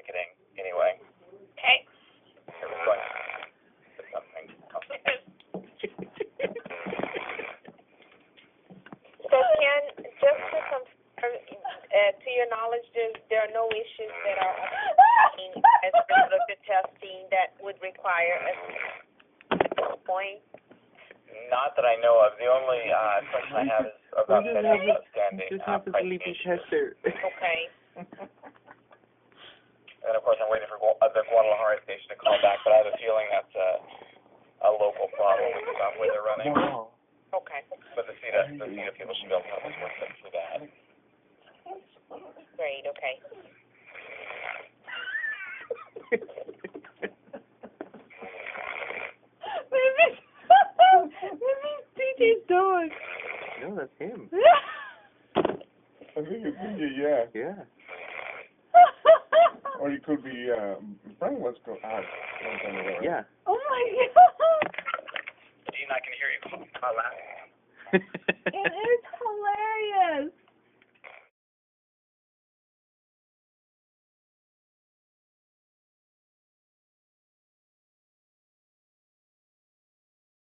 ticketing anyway. Okay. It was going to something. So Ken, just to confirm, to your knowledge, there are no issues that are as a result of the testing that would require a point? Not that I know of. The only question I have is about medical outstanding Just have a sleepy issues. tester. Okay. And of course, I'm waiting for the Guadalajara station to call back, but I have a feeling that's a local problem with the software they're running. Wow. Okay. But the CETA people should be able to help us work through that. Great. Okay. Maybe DJ's dog. No, that's him. I think it's yeah. Yeah. Or it could be, Frank wants to ask. Yeah. Oh my god. Dean, I can hear you. I'll laugh. It is hilarious.